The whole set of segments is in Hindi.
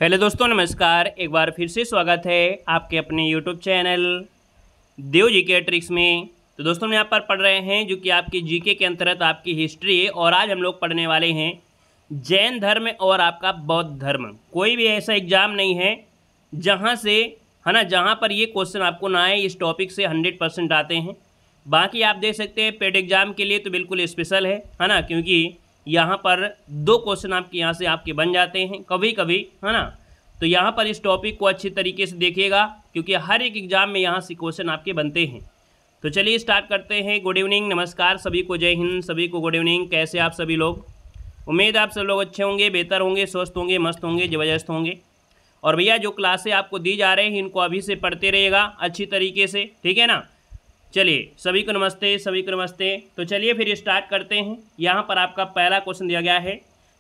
हेलो दोस्तों, नमस्कार। एक बार फिर से स्वागत है आपके अपने यूट्यूब चैनल देव जीके ट्रिक्स में। तो दोस्तों हम यहाँ पर पढ़ रहे हैं जो कि आपकी जीके के अंतर्गत आपकी हिस्ट्री है, और आज हम लोग पढ़ने वाले हैं जैन धर्म और आपका बौद्ध धर्म। कोई भी ऐसा एग्जाम नहीं है जहाँ से है ना जहाँ पर ये क्वेश्चन आपको ना आए। इस टॉपिक से 100% आते हैं। बाकी आप देख सकते हैं पेड एग्जाम के लिए तो बिल्कुल स्पेशल है ना, क्योंकि यहाँ पर 2 क्वेश्चन आपके यहाँ से आपके बन जाते हैं कभी कभी, है ना। तो यहाँ पर इस टॉपिक को अच्छी तरीके से देखिएगा, क्योंकि हर एक एग्जाम में यहाँ से क्वेश्चन आपके बनते हैं। तो चलिए स्टार्ट करते हैं। गुड इवनिंग, नमस्कार सभी को, जय हिंद सभी को, गुड इवनिंग। कैसे आप सभी लोग? उम्मीद है आप सब लोग अच्छे होंगे, बेहतर होंगे, स्वस्थ होंगे, मस्त होंगे, ज़बरदस्त होंगे। और भैया जो क्लासें आपको दी जा रहे हैं इनको अभी से पढ़ते रहिएगा अच्छी तरीके से, ठीक है ना। चलिए सभी को नमस्ते, सभी को नमस्ते। तो चलिए फिर स्टार्ट करते हैं। यहाँ पर आपका पहला क्वेश्चन दिया गया है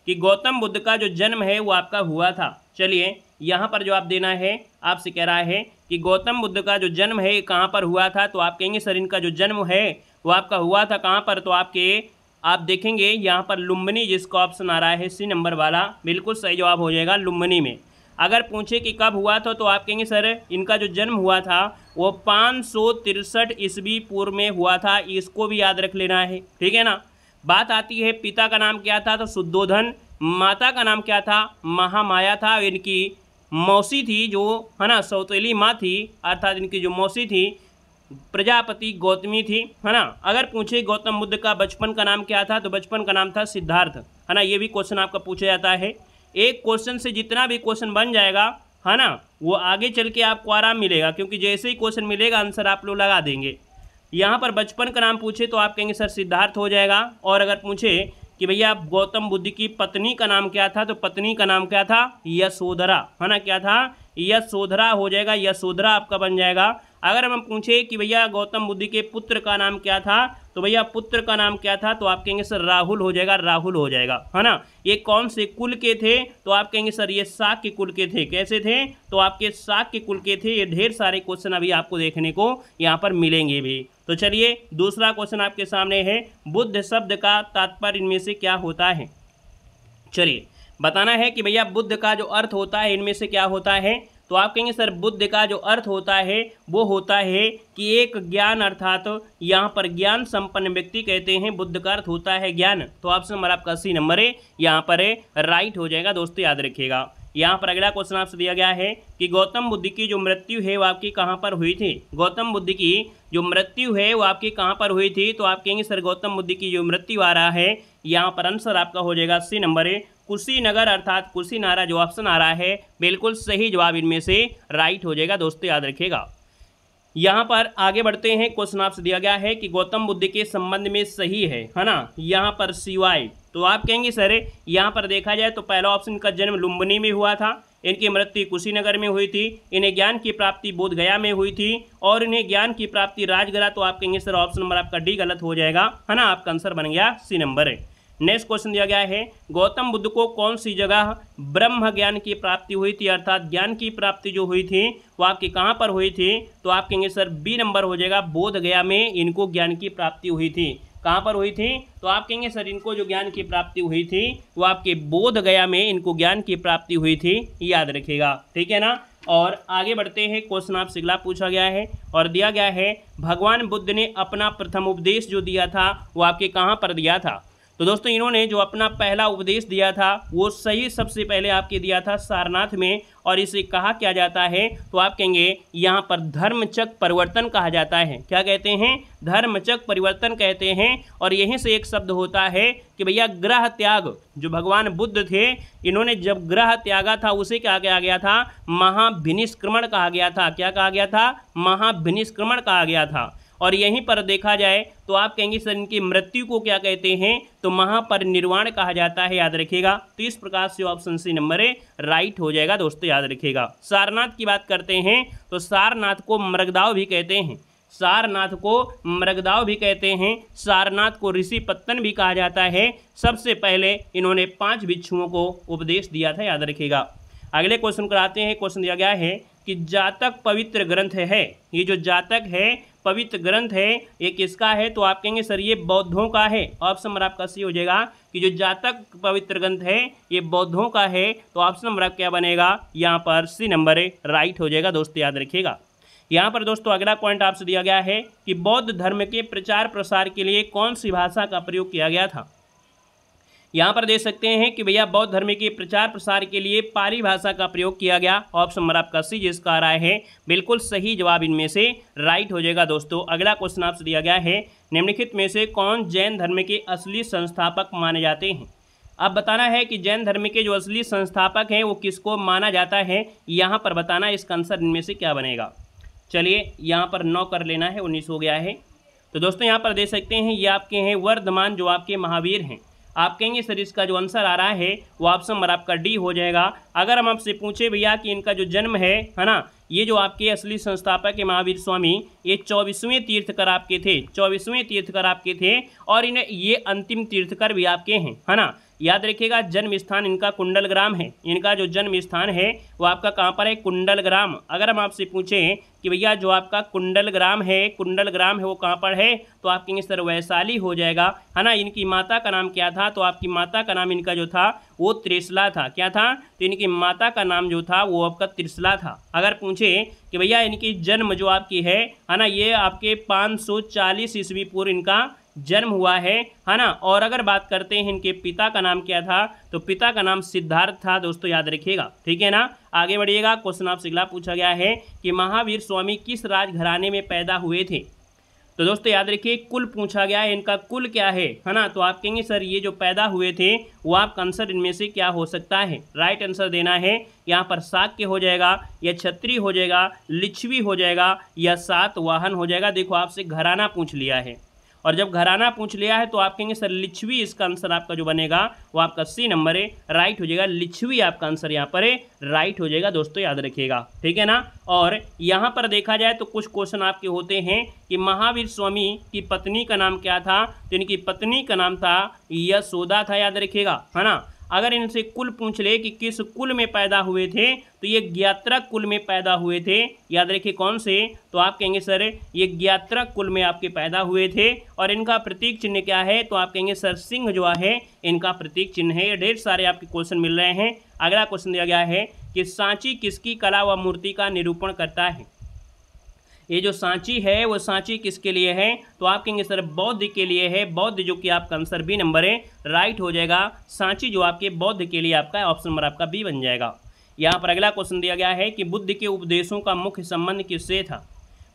कि गौतम बुद्ध का जो जन्म है वो आपका हुआ था। चलिए यहाँ पर जो आप देना है, आपसे कह रहा है कि गौतम बुद्ध का जो जन्म है कहाँ पर हुआ था। तो आप कहेंगे सर इनका जो जन्म है वो आपका हुआ था कहाँ पर। तो आप देखेंगे यहाँ पर लुम्बिनी, जिसका ऑप्शन आ रहा है सी नंबर वाला, बिल्कुल सही जवाब हो जाएगा लुम्बिनी में। अगर पूछे कि कब हुआ था तो आप कहेंगे सर इनका जो जन्म हुआ था वो 563 ईस्वी पूर्व में हुआ था। इसको भी याद रख लेना है, ठीक है ना। बात आती है पिता का नाम क्या था, तो शुद्धोधन। माता का नाम क्या था, महामाया था। इनकी मौसी थी जो है ना सौतेली माँ थी, अर्थात इनकी जो मौसी थी प्रजापति गौतमी थी, है ना। अगर पूछे गौतम बुद्ध का बचपन का नाम क्या था, तो बचपन का नाम था सिद्धार्थ, है ना। ये भी क्वेश्चन आपका पूछा जाता है। एक क्वेश्चन से जितना भी क्वेश्चन बन जाएगा, है ना, वो आगे चल के आपको आराम मिलेगा, क्योंकि जैसे ही क्वेश्चन मिलेगा आंसर आप लोग लगा देंगे। यहाँ पर बचपन का नाम पूछे तो आप कहेंगे सर सिद्धार्थ हो जाएगा। और अगर पूछे कि भैया गौतम बुद्ध की पत्नी का नाम क्या था, तो पत्नी का नाम क्या था, यशोधरा, है ना। क्या था, यशोधरा हो जाएगा, यशोधरा आपका बन जाएगा। अगर हम पूछे कि भैया गौतम बुद्ध के पुत्र का नाम क्या था, तो भैया पुत्र का नाम क्या था, तो आप कहेंगे सर राहुल हो जाएगा, राहुल हो जाएगा, है ना। ये कौन से कुल के थे, तो आप कहेंगे सर ये शाक्य कुल के थे। कैसे थे, तो आपके शाक्य कुल के थे। ये ढेर सारे क्वेश्चन अभी आपको देखने को यहाँ पर मिलेंगे भी। तो चलिए दूसरा क्वेश्चन आपके सामने है, बुद्ध शब्द का तात्पर्य इनमें से क्या होता है। चलिए बताना है कि भैया बुद्ध का जो अर्थ होता है इनमें से क्या होता है। तो आप कहेंगे सर बुद्ध का जो अर्थ होता है वो होता है कि एक ज्ञान, अर्थात यहाँ पर ज्ञान संपन्न व्यक्ति कहते हैं। बुद्ध का अर्थ होता है ज्ञान। तो ऑप्शन नंबर आपका सी नंबर है, यहाँ पर राइट हो जाएगा। दोस्तों याद रखिएगा। यहाँ पर अगला क्वेश्चन आपसे दिया गया है कि गौतम बुद्ध की जो मृत्यु है वो आपकी कहाँ पर हुई थी। गौतम बुद्ध की जो मृत्यु है वो आपकी कहाँ पर हुई थी। तो आप कहेंगे सर गौतम बुद्ध की जो मृत्यु आ रहा है, यहाँ पर आंसर आपका हो जाएगा सी नंबर है, कुशीनगर, अर्थात कुशीनारा। जो ऑप्शन आ रहा है बिल्कुल सही जवाब इनमें से राइट हो जाएगा। दोस्तों याद रखिएगा। यहाँ पर आगे बढ़ते हैं। क्वेश्चन आपसे दिया गया है कि गौतम बुद्ध के संबंध में सही है ना, यहाँ पर सिवाय। तो आप कहेंगे सर यहाँ पर देखा जाए तो पहला ऑप्शन का जन्म लुम्बिनी में हुआ था, इनकी मृत्यु कुशीनगर में हुई थी, इन्हें ज्ञान की प्राप्ति बोध गया में हुई थी, और इन्हें ज्ञान की प्राप्ति राजगृह। तो आप कहेंगे सर ऑप्शन नंबर आपका डी गलत हो जाएगा, है ना। आपका आंसर बन गया सी नंबर है। नेक्स्ट क्वेश्चन दिया गया है, गौतम बुद्ध को कौन सी जगह ब्रह्म ज्ञान की प्राप्ति हुई थी, अर्थात ज्ञान की प्राप्ति जो हुई थी वो आपकी कहाँ पर हुई थी। तो आप कहेंगे सर बी नंबर हो जाएगा, बोध गया में इनको ज्ञान की प्राप्ति हुई थी। कहाँ पर हुई थी, तो आप कहेंगे सर इनको जो ज्ञान की प्राप्ति हुई थी वो आपके बोध गया में इनको ज्ञान की प्राप्ति हुई थी, याद रखिएगा, ठीक है ना। और आगे बढ़ते हैं। क्वेश्चन आपसे अगला पूछा गया है और दिया गया है, भगवान बुद्ध ने अपना प्रथम उपदेश जो दिया था वो आपके कहाँ पर दिया था। तो दोस्तों इन्होंने जो अपना पहला उपदेश दिया था वो सही सबसे पहले आपके दिया था सारनाथ में, और इसे कहा क्या जाता है। तो आप कहेंगे यहाँ पर धर्मचक्र परिवर्तन कहा जाता है। क्या कहते हैं, धर्मचक्र परिवर्तन कहते हैं। और यहीं से एक शब्द होता है कि भैया ग्रह त्याग। जो भगवान बुद्ध थे इन्होंने जब ग्रह त्यागा था उसे क्या कहा गया था, महाभिनिष्क्रमण कहा गया था। क्या कहा गया था, महाभिनिष्क्रमण कहा गया था। और यहीं पर देखा जाए तो आप कहेंगे सर इनकी मृत्यु को क्या कहते हैं, तो महापरिनिर्वाण कहा जाता है, याद रखिएगा। तो इस प्रकार से ऑप्शन सी नंबर है राइट हो जाएगा। दोस्तों याद रखिएगा। सारनाथ की बात करते हैं तो सारनाथ को मृगदाव भी कहते हैं, सारनाथ को मृगदाव भी कहते हैं, सारनाथ को ऋषि पत्तन भी कहा जाता है। सबसे पहले इन्होंने 5 भिक्षुओं को उपदेश दिया था, याद रखिएगा। अगले क्वेश्चन कराते हैं। क्वेश्चन दिया गया है कि जातक पवित्र ग्रंथ है। ये जो जातक है पवित्र ग्रंथ है ये किसका है, तो आप कहेंगे सर ये बौद्धों का है। ऑप्शन नंबर आपका सी हो जाएगा कि जो जातक पवित्र ग्रंथ है ये बौद्धों का है। तो ऑप्शन नंबर आपका क्या बनेगा, यहाँ पर सी नंबर राइट हो जाएगा। दोस्तों याद रखिएगा। यहाँ पर दोस्तों अगला पॉइंट आपसे दिया गया है कि बौद्ध धर्म के प्रचार प्रसार के लिए कौन सी भाषा का प्रयोग किया गया था। यहाँ पर देख सकते हैं कि भैया बौद्ध धर्म के प्रचार प्रसार के लिए पाली भाषा का प्रयोग किया गया। ऑप्शन नंबर आपका सी जिसका राय है बिल्कुल सही जवाब इनमें से राइट हो जाएगा। दोस्तों अगला क्वेश्चन आपसे दिया गया है, निम्नलिखित में से कौन जैन धर्म के असली संस्थापक माने जाते हैं। अब बताना है कि जैन धर्म के जो असली संस्थापक हैं वो किसको माना जाता है, यहाँ पर बताना इसका आंसर इनमें से क्या बनेगा। चलिए यहाँ पर 9 कर लेना है, 19 हो गया है। तो दोस्तों यहाँ पर देख सकते हैं ये आपके हैं वर्धमान जो आपके महावीर हैं। आप कहेंगे सर इसका जो आंसर आ रहा है वो ऑप्शन नंबर आपका डी हो जाएगा। अगर हम आपसे पूछे भैया कि इनका जो जन्म है ना, ये जो आपके असली संस्थापक है महावीर स्वामी ये 24वें तीर्थकर आपके थे, 24वें तीर्थकर आपके थे और इन्हें ये अंतिम तीर्थकर भी आपके हैं, है ना। याद रखिएगा जन्म स्थान इनका कुंडलग्राम है। इनका जो जन्म स्थान है वो आपका कहाँ पर है, कुंडलग्राम। अगर हम आपसे पूछें कि भैया जो आपका कुंडलग्राम है वो कहाँ पर है, तो आप कहेंगे सर वैशाली हो जाएगा, है ना। इनकी माता का नाम क्या था, तो आपकी माता का नाम इनका जो था वो त्रिशला था। क्या था, तो इनकी माता का नाम जो था वो आपका त्रिशला था। अगर पूछे कि भैया इनकी जन्म जो आपकी है ना, ये आपके 540 ईस्वी पूर्व इनका जन्म हुआ है ना। और अगर बात करते हैं इनके पिता का नाम क्या था, तो पिता का नाम सिद्धार्थ था। दोस्तों याद रखिएगा, ठीक है ना। आगे बढ़िएगा। क्वेश्चन आपसे अगला पूछा गया है कि महावीर स्वामी किस राजघराने में पैदा हुए थे। तो दोस्तों याद रखिए कुल पूछा गया है, इनका कुल क्या है ना। तो आप कहेंगे सर ये जो पैदा हुए थे वो आपका आंसर इनमें से क्या हो सकता है। राइट आंसर देना है यहाँ पर शाक्य हो जाएगा या क्षत्रिय हो जाएगा, लिच्छवी हो जाएगा या सातवाहन हो जाएगा। देखो आपसे घराना पूछ लिया है और जब घराना पूछ लिया है तो आप कहेंगे सर लिच्छवी इसका आंसर आपका जो बनेगा वो आपका सी नंबर है राइट हो जाएगा। लिच्छवी आपका आंसर यहाँ पर राइट हो जाएगा। दोस्तों याद रखिएगा, ठीक है ना। और यहाँ पर देखा जाए तो कुछ क्वेश्चन आपके होते हैं कि महावीर स्वामी की पत्नी का नाम क्या था, तो इनकी पत्नी का नाम था यशोदा था। याद रखिएगा, है ना। अगर इनसे कुल पूछ ले कि किस कुल में पैदा हुए थे, तो ये ज्ञात्रक कुल में पैदा हुए थे। याद रखिए कौन से, तो आप कहेंगे सर ये ज्ञात्रक कुल में आपके पैदा हुए थे। और इनका प्रतीक चिन्ह क्या है, तो आप कहेंगे सर सिंह जो है इनका प्रतीक चिन्ह है। ढेर सारे आपके क्वेश्चन मिल रहे हैं। अगला क्वेश्चन दिया गया है कि सांची किसकी कला व मूर्ति का निरूपण करता है। ये जो सांची है वो सांची किसके लिए है, तो आप कहेंगे सर बौद्ध के लिए है। बौद्ध जो कि आपका आंसर बी नंबर है राइट हो जाएगा। सांची जो आपके बौद्ध के लिए आपका ऑप्शन नंबर आपका बी बन जाएगा। यहाँ पर अगला क्वेश्चन दिया गया है कि बुद्ध के उपदेशों का मुख्य संबंध किससे था।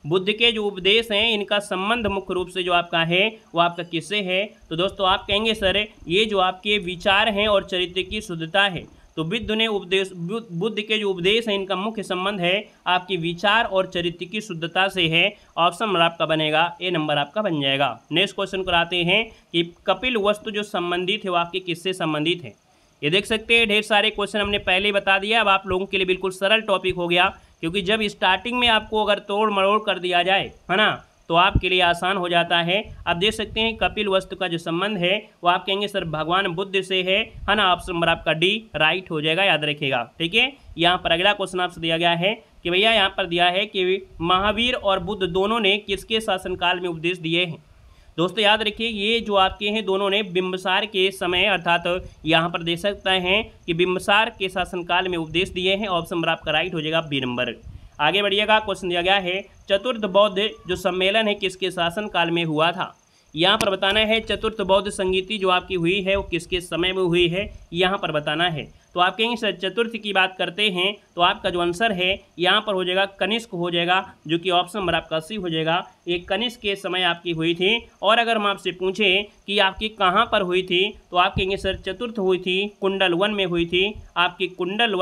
बुद्ध के जो उपदेश हैं इनका संबंध मुख्य रूप से जो आपका है वो आपका किससे है, तो दोस्तों आप कहेंगे सर ये जो आपके विचार हैं और चरित्र की शुद्धता है। तो बुद्ध के जो उपदेश हैं इनका मुख्य संबंध है आपकी विचार और चरित्र की शुद्धता से है। ऑप्शन नंबर आपका बनेगा ए नंबर आपका बन जाएगा। नेक्स्ट क्वेश्चन कराते हैं कि कपिल वस्तु जो संबंधित है वो आपके किससे संबंधित है। ये देख सकते हैं ढेर सारे क्वेश्चन हमने पहले ही बता दिया। अब आप लोगों के लिए बिल्कुल सरल टॉपिक हो गया, क्योंकि जब स्टार्टिंग में आपको अगर तोड़ मरोड़ कर दिया जाए, है ना, तो आपके लिए आसान हो जाता है। आप देख सकते हैं कपिल वस्तु का जो संबंध है वो आप कहेंगे सर भगवान बुद्ध से है ना। ऑप्शन नंबर आपका डी राइट हो जाएगा। याद रखिएगा, ठीक है। यहाँ पर अगला क्वेश्चन आपसे दिया गया है कि भैया यहाँ पर दिया है कि महावीर और बुद्ध दोनों ने किसके शासनकाल में उपदेश दिए हैं। दोस्तों याद रखिए ये जो आपके हैं दोनों ने बिंबिसार के समय अर्थात यहाँ पर देख सकते हैं कि बिंबिसार के शासनकाल में उपदेश दिए हैं। ऑप्शन नंबर आपका राइट हो जाएगा बी नंबर। आगे बढ़िएगा। क्वेश्चन दिया गया है चतुर्थ बौद्ध जो सम्मेलन है किसके शासन काल में हुआ था। यहाँ पर बताना है चतुर्थ बौद्ध संगीति जो आपकी हुई है वो किसके समय में हुई है, यहाँ पर बताना है। तो आप कहेंगे सर चतुर्थ की बात करते हैं तो आपका जो आंसर है यहाँ पर हो जाएगा कनिष्क हो जाएगा, जो कि ऑप्शन नंबर आपका सी हो जाएगा। ये कनिष्क के समय आपकी हुई थी। और अगर हम आपसे पूछें कि आपकी कहाँ पर हुई थी, तो आप कहेंगे सर चतुर्थ हुई थी कुंडल वन में हुई थी। आपकी कुंडल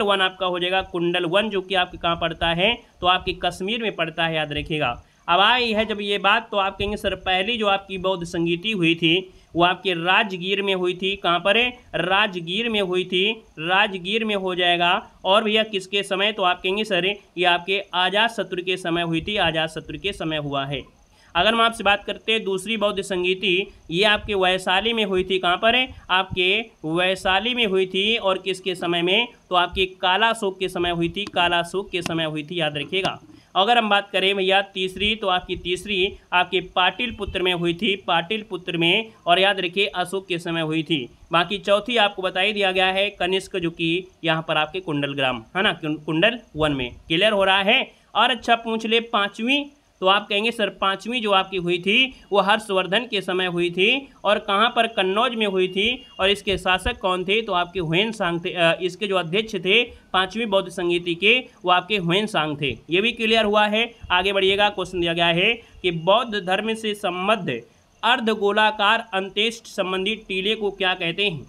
वन आपका हो जाएगा कुंडल वन, जो कि आपके कहाँ पड़ता है, तो आपकी कश्मीर में पड़ता है। याद रखिएगा। अब आई है जब ये बात, तो आप कहेंगे सर पहली जो आपकी बौद्ध संगीति हुई थी वो आपके राजगीर में हुई थी। कहाँ पर है, राजगीर में हुई थी। राजगीर में हो जाएगा। और भैया किसके समय, तो आप कहेंगे सर ये आपके आजाद शत्रु के समय हुई थी। आजाद शत्रु के समय हुआ है। अगर हम आपसे बात करते हैं दूसरी बौद्ध संगीति, ये आपके वैशाली में हुई थी। कहाँ पर है, आपके वैशाली में हुई थी। और किसके समय में, तो आपके काला अशोक के समय हुई थी। काला अशोक के समय हुई थी। याद रखिएगा। अगर हम बात करें भैया तीसरी, तो आपकी तीसरी आपके पाटिलपुत्र में हुई थी, पाटिलपुत्र में, और याद रखिए अशोक के समय हुई थी। बाकी चौथी आपको बता ही दिया गया है कनिष्क, जो कि यहाँ पर आपके कुंडलग्राम है ना, कुंडल 1 में। क्लियर हो रहा है। और अच्छा पूछ ले पाँचवीं, तो आप कहेंगे सर पाँचवीं जो आपकी हुई थी वो हर्षवर्धन के समय हुई थी, और कहाँ पर, कन्नौज में हुई थी, और इसके शासक कौन थे, तो आपके ह्वेनसांग थे। इसके जो अध्यक्ष थे पाँचवीं बौद्ध संगीति के, वो आपके ह्वेनसांग थे। ये भी क्लियर हुआ है। आगे बढ़िएगा, क्वेश्चन दिया गया है कि बौद्ध धर्म से संबद्ध अर्धगोलाकार अंत्येष्ट संबंधी टीले को क्या कहते हैं,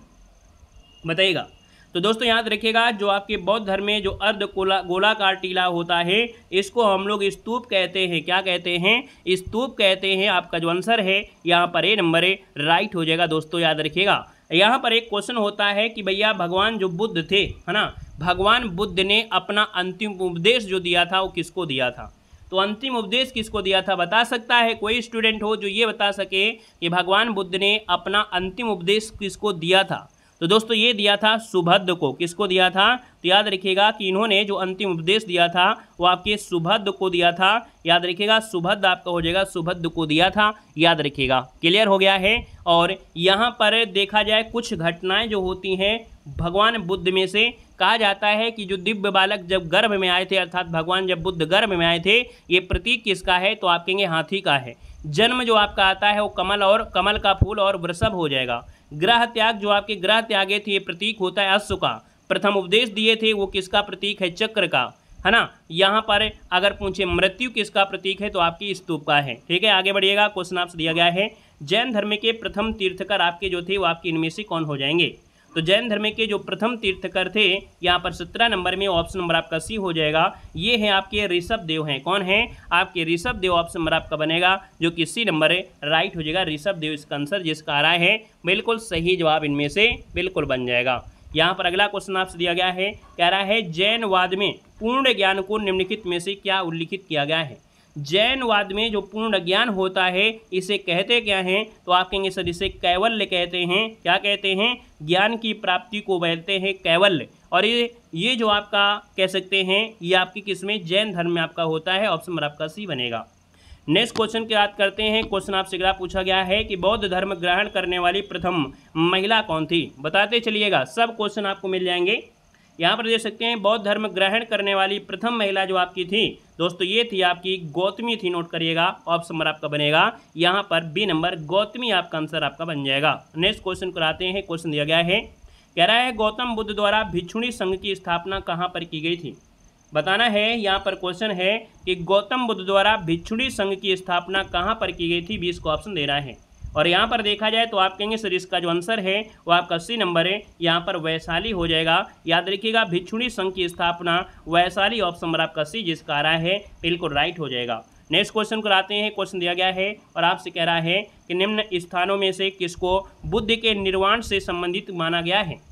बताइएगा। तो दोस्तों याद रखिएगा, जो आपके बौद्ध धर्म में जो गोलाकार टीला होता है, इसको हम लोग स्तूप कहते हैं। क्या कहते हैं, स्तूप कहते हैं। आपका जो आंसर है यहाँ पर ए नंबर है, राइट हो जाएगा। दोस्तों याद रखिएगा, यहाँ पर एक क्वेश्चन होता है कि भैया भगवान जो बुद्ध थे है ना, भगवान बुद्ध ने अपना अंतिम उपदेश जो दिया था वो किसको दिया था। तो अंतिम उपदेश किसको दिया था, बता सकता है कोई स्टूडेंट हो जो ये बता सके कि भगवान बुद्ध ने अपना अंतिम उपदेश किसको दिया था। तो दोस्तों ये दिया था सुभद्र को। किसको दिया था, तो याद रखिएगा कि इन्होंने जो अंतिम उपदेश दिया था वो आपके सुभद्र को दिया था। याद रखिएगा, सुभद्र आपका हो जाएगा, सुभद्र को दिया था। याद रखिएगा, क्लियर हो गया है। और यहाँ पर देखा जाए कुछ घटनाएं जो होती हैं भगवान बुद्ध में से, कहा जाता है कि जो दिव्य बालक जब गर्भ में आए थे, अर्थात भगवान जब बुद्ध गर्भ में आए थे, ये प्रतीक किसका है, तो आप कहेंगे हाथी का है। जन्म जो आपका आता है वो कमल, और कमल का फूल और वृषभ हो जाएगा। ग्रह त्याग जो आपके ग्रह त्यागे थे, ये प्रतीक होता है अश्व का। प्रथम उपदेश दिए थे वो किसका प्रतीक है, चक्र का, है ना। यहाँ पर अगर पूछे मृत्यु किसका प्रतीक है, तो आपकी स्तूप का है। ठीक है, आगे बढ़िएगा, क्वेश्चन आपसे दिया गया है जैन धर्म के प्रथम तीर्थकर आपके जो थे वो आपके इनमें से कौन हो जाएंगे। तो जैन धर्म के जो प्रथम तीर्थकर थे, यहाँ पर 17 नंबर में ऑप्शन नंबर आपका सी हो जाएगा। ये हैं आपके ऋषभ देव हैं। कौन है, आपके ऋषभ देव। ऑप्शन नंबर आपका बनेगा जो कि सी नंबर है, राइट हो जाएगा। ऋषभ देव इसका आंसर जिसका आ रहा है बिल्कुल सही जवाब इनमें से बिल्कुल बन जाएगा। यहाँ पर अगला क्वेश्चन आपसे दिया गया है, कह रहा है जैनवाद में पूर्ण ज्ञान को निम्नलिखित में से क्या उल्लिखित किया गया है। जैनवाद में जो पूर्ण ज्ञान होता है इसे कहते क्या हैं, तो आप कहेंगे सर इसे कैवल्य कहते हैं। क्या कहते हैं, ज्ञान की प्राप्ति को बोलते हैं कैवल्य। और ये जो आपका कह सकते हैं ये आपकी किसमें, जैन धर्म में आपका होता है। ऑप्शन नंबर आपका सी बनेगा। नेक्स्ट क्वेश्चन की बात करते हैं। क्वेश्चन आपसे अगला पूछा गया है कि बौद्ध धर्म ग्रहण करने वाली प्रथम महिला कौन थी, बताते चलिएगा, सब क्वेश्चन आपको मिल जाएंगे। यहाँ पर देख सकते हैं बौद्ध धर्म ग्रहण करने वाली प्रथम महिला जो आपकी थी दोस्तों, ये थी आपकी गौतमी थी। नोट करिएगा, ऑप्शन नंबर आपका बनेगा यहाँ पर बी नंबर, गौतमी आपका आंसर आपका बन जाएगा। नेक्स्ट क्वेश्चन कराते हैं। क्वेश्चन दिया गया है, कह रहा है गौतम बुद्ध द्वारा भिक्षुणी संघ की स्थापना कहाँ पर की गई थी, बताना है। यहाँ पर क्वेश्चन है कि गौतम बुद्ध द्वारा भिक्षुणी संघ की स्थापना कहाँ पर की गई थी, 20 को ऑप्शन दे रहा है। और यहाँ पर देखा जाए तो आप कहेंगे सर इसका जो आंसर है वो आपका सी नंबर है, यहाँ पर वैशाली हो जाएगा। याद रखिएगा, भिक्षुणी संघ की स्थापना वैशाली, ऑप्शन नंबर आपका सी जिसका आ रहा है बिल्कुल राइट हो जाएगा। नेक्स्ट क्वेश्चन कराते हैं। क्वेश्चन दिया गया है और आपसे कह रहा है कि निम्न स्थानों में से किसको बुद्ध के निर्वाण से संबंधित माना गया है।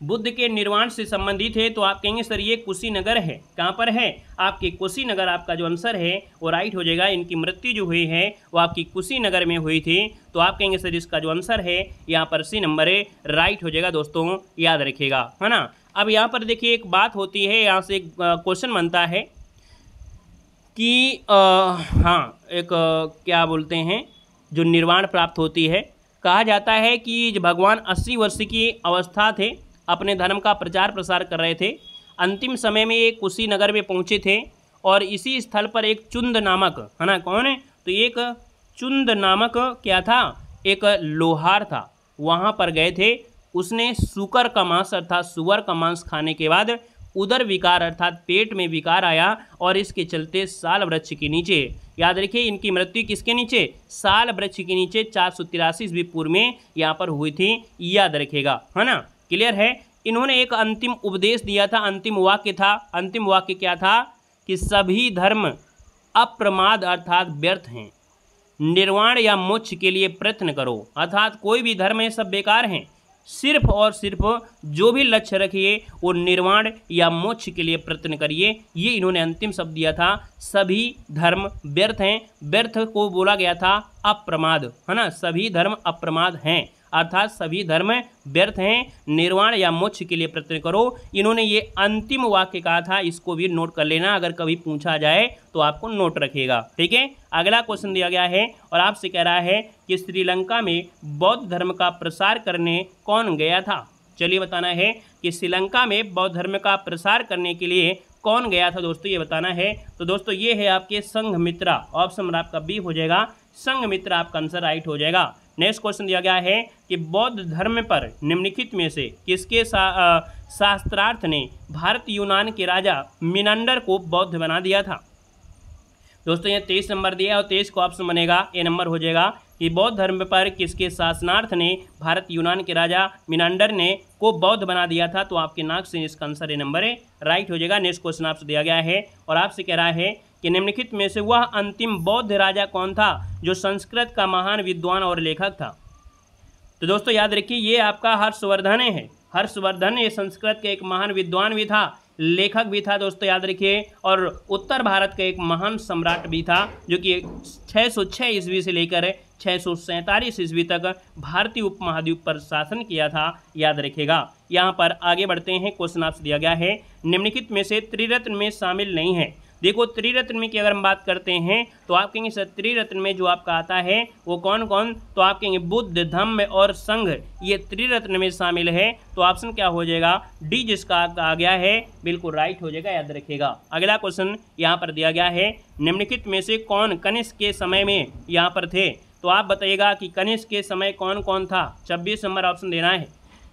बुद्ध के निर्वाण से संबंधित है तो आप कहेंगे सर ये कुशीनगर है। कहाँ पर है, आपके कुशीनगर। आपका जो आंसर है वो राइट हो जाएगा। इनकी मृत्यु जो हुई है वो आपकी कुशीनगर में हुई थी, तो आप कहेंगे सर इसका जो आंसर है यहाँ पर सी नंबर है, राइट हो जाएगा। दोस्तों याद रखिएगा, है ना। अब यहाँ पर देखिए एक बात होती है, यहाँ से एक क्वेश्चन बनता है कि क्या बोलते हैं, जो निर्वाण प्राप्त होती है, कहा जाता है कि भगवान 80 वर्ष की अवस्था थे, अपने धर्म का प्रचार प्रसार कर रहे थे। अंतिम समय में ये कुशीनगर में पहुँचे थे और इसी स्थल पर एक चुंद नामक, है ना, कौन है, तो एक चुंद नामक क्या था, एक लोहार था, वहाँ पर गए थे। उसने सूकर का मांस अर्थात सुअर का मांस खाने के बाद उदर विकार अर्थात पेट में विकार आया और इसके चलते साल वृक्ष के नीचे, याद रखिए इनकी मृत्यु किसके नीचे, साल वृक्ष के नीचे 483 ईस्वी पूर्व में यहाँ पर हुई थी। याद रखिएगा, है ना, क्लियर है। इन्होंने एक अंतिम उपदेश दिया था, अंतिम वाक्य था। अंतिम वाक्य क्या था कि सभी धर्म अप्रमाद अर्थात व्यर्थ हैं, निर्वाण या मोक्ष के लिए प्रयत्न करो, अर्थात कोई भी धर्म है सब बेकार हैं, सिर्फ और सिर्फ जो भी लक्ष्य रखिए वो निर्वाण या मोक्ष के लिए प्रयत्न करिए। ये इन्होंने अंतिम शब्द दिया था, सभी धर्म व्यर्थ हैं। व्यर्थ को बोला गया था अप्रमाद, है ना, सभी धर्म अप्रमाद हैं, अर्थात सभी धर्म व्यर्थ हैं, निर्वाण या मोक्ष के लिए प्रयत्न करो। इन्होंने ये अंतिम वाक्य कहा था, इसको भी नोट कर लेना, अगर कभी पूछा जाए तो आपको नोट रखिएगा। ठीक है, अगला क्वेश्चन दिया गया है और आपसे कह रहा है कि श्रीलंका में बौद्ध धर्म का प्रसार करने कौन गया था। चलिए बताना है कि श्रीलंका में बौद्ध धर्म का प्रसार करने के लिए कौन गया था दोस्तों, ये बताना है। तो दोस्तों ये है आपके संघमित्रा, ऑप्शन नंबर आपका बी हो जाएगा, संघमित्रा आपका आंसर राइट हो जाएगा। नेक्स्ट क्वेश्चन दिया गया है कि बौद्ध धर्म पर निम्नलिखित में से किसके शास्त्रार्थ ने भारत यूनान के राजा मिनांडर को बौद्ध बना दिया था। दोस्तों ये 23 नंबर दिया है और 23 को ऑप्शन बनेगा, ए नंबर हो जाएगा कि बौद्ध धर्म पर किसके शासनार्थ ने भारत यूनान के राजा मिनांडर ने को बौद्ध बना दिया था। तो आपके नाक से इसका आंसर ए नंबर है, राइट हो जाएगा। नेक्स्ट क्वेश्चन आपसे दिया गया है और आपसे कह रहा है कि निम्नलिखित में से वह अंतिम बौद्ध राजा कौन था जो संस्कृत का महान विद्वान और लेखक था। तो दोस्तों याद रखिए ये आपका हर्षवर्धन है। हर्षवर्धन ये संस्कृत के एक महान विद्वान भी था, लेखक भी था दोस्तों, याद रखिए। और उत्तर भारत का एक महान सम्राट भी था जो कि 606 ईस्वी से लेकर 647 ईस्वी तक भारतीय उपमहाद्वीप पर शासन किया था, याद रखिएगा। यहाँ पर आगे बढ़ते हैं, क्वेश्चन आपसे दिया गया है निम्नलिखित में से त्रिरत्न में शामिल नहीं है। देखो त्रिरत्न में की अगर हम बात करते हैं तो आप कहेंगे सर त्रिरत्न में जो आपका आता है वो कौन कौन, तो आप कहेंगे बुद्ध, धम्म और संघ, ये त्रिरत्न में शामिल है। तो ऑप्शन क्या हो जाएगा, डी जिसका आ गया है बिल्कुल राइट हो जाएगा, याद रखिएगा। अगला क्वेश्चन यहाँ पर दिया गया है निम्नलिखित में से कौन कनिष्क के समय में यहाँ पर थे। तो आप बताइएगा कि कनिष्क के समय कौन कौन था, 26 नंबर ऑप्शन देना है।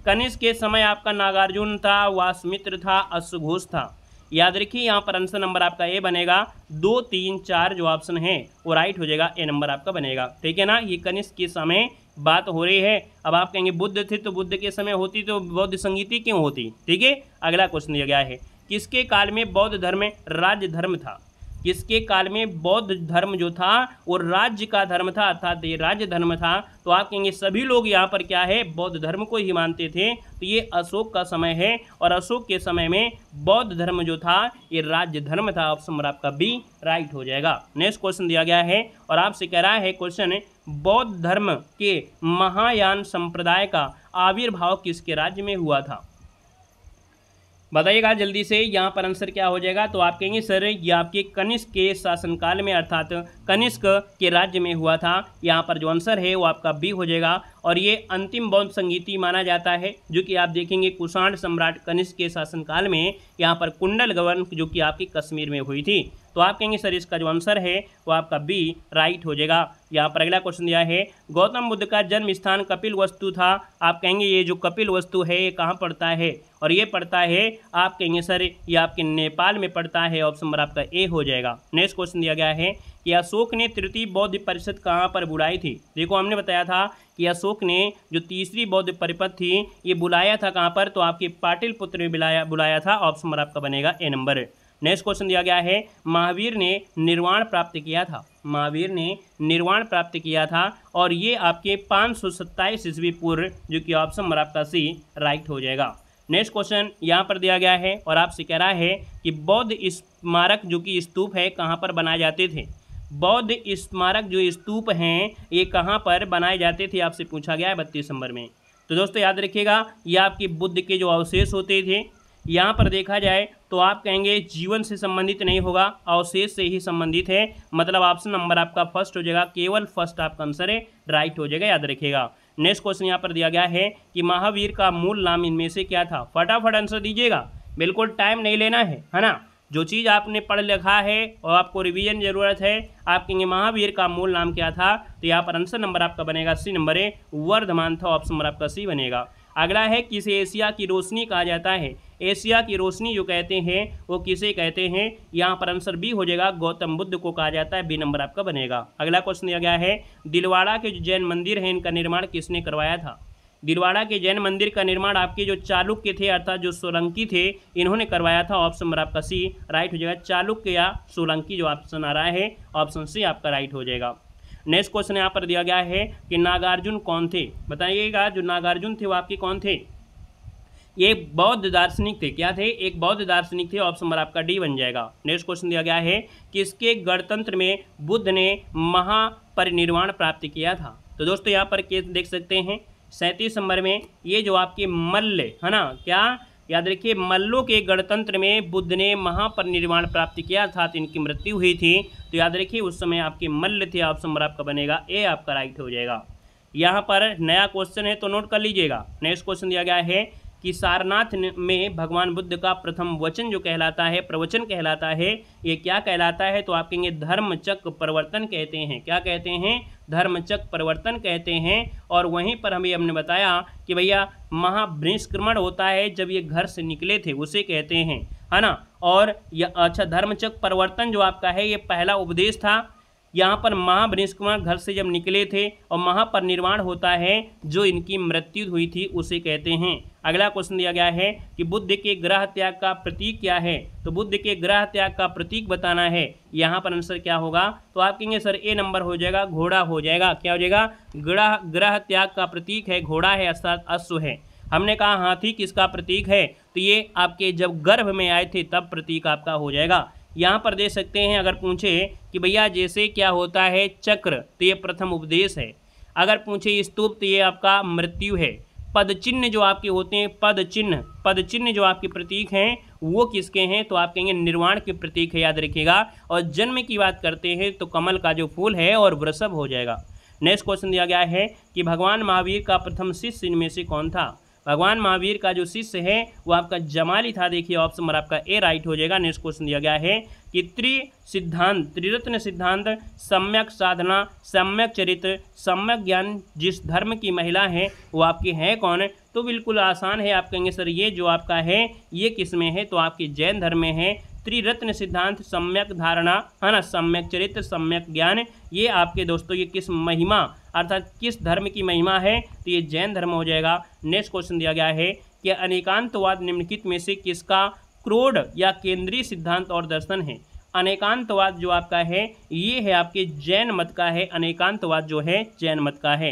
कनिष्क के समय आपका नागार्जुन था, वासमित्र था, अश्वघोष था, याद रखिए। यहाँ पर आंसर नंबर आपका ए बनेगा, 2, 3, 4 जो ऑप्शन है वो राइट हो जाएगा, ए नंबर आपका बनेगा। ठीक है ना, ये कनिष्क के समय बात हो रही है। अब आप कहेंगे बुद्ध थे तो बुद्ध के समय होती तो बौद्ध संगीति क्यों होती। ठीक है, अगला क्वेश्चन दिया गया है किसके काल में बौद्ध धर्म राज्य धर्म था। किसके काल में बौद्ध धर्म जो था वो राज्य का धर्म था, अर्थात ये राज्य धर्म था। तो आप कहेंगे सभी लोग यहाँ पर क्या है बौद्ध धर्म को ही मानते थे। तो ये अशोक का समय है और अशोक के समय में बौद्ध धर्म जो था ये राज्य धर्म था, ऑप्शन नंबर आपका बी राइट हो जाएगा। नेक्स्ट क्वेश्चन दिया गया है और आपसे कह रहा है क्वेश्चन बौद्ध धर्म के महायान संप्रदाय का आविर्भाव किसके राज्य में हुआ था। बताइएगा जल्दी से, यहाँ पर आंसर क्या हो जाएगा। तो आप कहेंगे सर ये आपके कनिष्क के शासनकाल में अर्थात कनिष्क के राज्य में हुआ था। यहाँ पर जो आंसर है वो आपका बी हो जाएगा और ये अंतिम बौद्ध संगीति माना जाता है, जो कि आप देखेंगे कुषाण सम्राट कनिष्क के शासनकाल में यहाँ पर कुंडल गवर्न जो कि आपकी कश्मीर में हुई थी। तो आप कहेंगे सर इसका जो आंसर है वो आपका बी राइट हो जाएगा। यहाँ पर अगला क्वेश्चन दिया है गौतम बुद्ध का जन्म स्थान कपिल वस्तु था। आप कहेंगे ये जो कपिल वस्तु है ये कहाँ पड़ता है, और ये पड़ता है आप कहेंगे सर ये आपके नेपाल में पड़ता है, ऑप्शन नंबर आपका ए हो जाएगा। नेक्स्ट क्वेश्चन दिया गया है कि अशोक ने तृतीय बौद्ध परिषद कहाँ पर बुलाई थी। देखो हमने बताया था कि अशोक ने जो तीसरी बौद्ध परिषद थी ये बुलाया था कहाँ पर, तो आपके पाटिलपुत्र में बुलाया था, ऑप्शन नंबर आपका बनेगा ए नंबर। नेक्स्ट क्वेश्चन दिया गया है महावीर ने निर्वाण प्राप्त किया था। महावीर ने निर्वाण प्राप्त किया था और ये आपके 527 ईस्वी पूर्व, जो कि ऑप्शन नंबर आपका सी राइट हो जाएगा। नेक्स्ट क्वेश्चन यहाँ पर दिया गया है और आपसे कह रहा है कि बौद्ध स्मारक जो कि स्तूप है कहाँ पर बनाए जाते थे। बौद्ध स्मारक जो स्तूप हैं ये कहाँ पर बनाए जाते थे आपसे पूछा गया है 32 नंबर में। तो दोस्तों याद रखिएगा ये आपके बुद्ध के जो अवशेष होते थे, यहाँ पर देखा जाए तो आप कहेंगे जीवन से संबंधित नहीं होगा, अवशेष से ही संबंधित है, मतलब ऑप्शन नंबर आपका फर्स्ट हो जाएगा, केवल फर्स्ट आपका आंसर है राइट हो जाएगा, याद रखिएगा। नेक्स्ट क्वेश्चन यहाँ पर दिया गया है कि महावीर का मूल नाम इनमें से क्या था। फटाफट आंसर दीजिएगा, बिल्कुल टाइम नहीं लेना है ना। जो चीज़ आपने पढ़ लिखा है और आपको रिवीजन जरूरत है, आप कहेंगे महावीर का मूल नाम क्या था, तो यहाँ पर आंसर नंबर आपका बनेगा सी नंबर है, वर्धमान था, ऑप्शन नंबर आपका सी बनेगा। अगला है किसे एशिया की रोशनी कहा जाता है। एशिया की रोशनी जो कहते हैं वो किसे कहते हैं, यहाँ पर आंसर बी हो जाएगा, गौतम बुद्ध को कहा जाता है, बी नंबर आपका बनेगा। अगला क्वेश्चन दिया गया है दिलवाड़ा के जो जैन मंदिर है इनका निर्माण किसने करवाया था। दिलवाड़ा के जैन मंदिर का निर्माण आपके जो चालुक्य थे अर्थात जो सोलंकी थे इन्होंने करवाया था, ऑप्शन नंबर आपका सी राइट हो जाएगा। चालुक्य या सोलंकी जो ऑप्शन आ रहा है ऑप्शन सी आपका राइट हो जाएगा। नेक्स्ट क्वेश्चन यहाँ पर दिया गया है कि नागार्जुन कौन थे। बताइएगा जो नागार्जुन थे वो आपके कौन थे। ये बौद्ध दार्शनिक थे, क्या थे, एक बौद्ध दार्शनिक थे, ऑप्शन नंबर आपका डी बन जाएगा। नेक्स्ट क्वेश्चन दिया गया है किसके गणतंत्र में बुद्ध ने महापरिनिर्वाण प्राप्त किया था। तो दोस्तों यहाँ पर केस देख सकते हैं 37 नंबर में ये जो आपके मल्ल है ना, क्या याद रखिए, मल्लों के गणतंत्र में बुद्ध ने महापरिनिर्वाण प्राप्त किया था, तो इनकी मृत्यु हुई थी। तो याद रखिए उस समय आपके मल्ल थे। ऑप्शन नंबर आपका बनेगा ए, आपका राइट हो जाएगा। यहाँ पर नया क्वेश्चन है तो नोट कर लीजिएगा। नेक्स्ट क्वेश्चन दिया गया है कि सारनाथ में भगवान बुद्ध का प्रथम वचन जो कहलाता है, प्रवचन कहलाता है, ये क्या कहलाता है? तो आप कहेंगे धर्मचक्र परिवर्तन कहते हैं। क्या कहते हैं? धर्मचक्र परिवर्तन कहते हैं। और वहीं पर हमने बताया कि भैया महाबहिष्क्रमण होता है जब ये घर से निकले थे, उसे कहते हैं, है ना। और यह अच्छा धर्मचक्र परिवर्तन जो आपका है ये पहला उपदेश था। यहाँ पर महाबहिष्क्रमण घर से जब निकले थे, और महापरिनिर्वाण होता है जो इनकी मृत्यु हुई थी, उसे कहते हैं। अगला क्वेश्चन दिया गया है कि बुद्ध के ग्रह त्याग का प्रतीक क्या है? तो बुद्ध के ग्रह त्याग का प्रतीक बताना है। यहाँ पर आंसर क्या होगा? तो आप कहेंगे सर ए नंबर हो जाएगा, घोड़ा हो जाएगा। क्या हो जाएगा? ग्रह त्याग का प्रतीक है घोड़ा है, अर्थात अश्व है। हमने कहा हाथी किसका प्रतीक है? तो ये आपके जब गर्भ में आए थे तब प्रतीक आपका हो जाएगा। यहाँ पर दे सकते हैं, अगर पूछे कि भैया जैसे क्या होता है चक्र, तो ये प्रथम उपदेश है। अगर पूछे स्तूप, तो ये आपका मृत्यु है। पद चिन्ह जो आपके होते हैं, पद चिन्ह जो आपके प्रतीक हैं वो किसके हैं? तो आप कहेंगे निर्वाण के प्रतीक है, याद रखिएगा। और जन्म की बात करते हैं तो कमल का जो फूल है और वृषभ हो जाएगा। नेक्स्ट क्वेश्चन दिया गया है कि भगवान महावीर का प्रथम शिष्य इनमें से कौन था? भगवान महावीर का जो शिष्य है वो आपका जमाली था। देखिए ऑप्शन नंबर आपका ए राइट हो जाएगा। नेक्स्ट क्वेश्चन दिया गया है कि त्रिरत्न सिद्धांत, सम्यक साधना, सम्यक चरित्र, सम्यक ज्ञान जिस धर्म की महिला है वो आपकी है कौन? तो बिल्कुल आसान है। आप कहेंगे सर ये जो आपका है ये किस में है? तो आपकी जैन धर्म में है। त्रिरत्न सिद्धांत, सम्यक धारणा, है ना, सम्यक चरित्र, सम्यक ज्ञान, ये आपके दोस्तों ये किस महिमा अर्थात किस धर्म की महिमा है? तो ये जैन धर्म हो जाएगा। नेक्स्ट क्वेश्चन दिया गया है कि अनेकांतवाद निम्नलिखित में से किसका क्रोड या केंद्रीय सिद्धांत और दर्शन है? अनेकांतवाद जो आपका है ये है आपके जैन मत का है। अनेकांतवाद जो है जैन मत का है।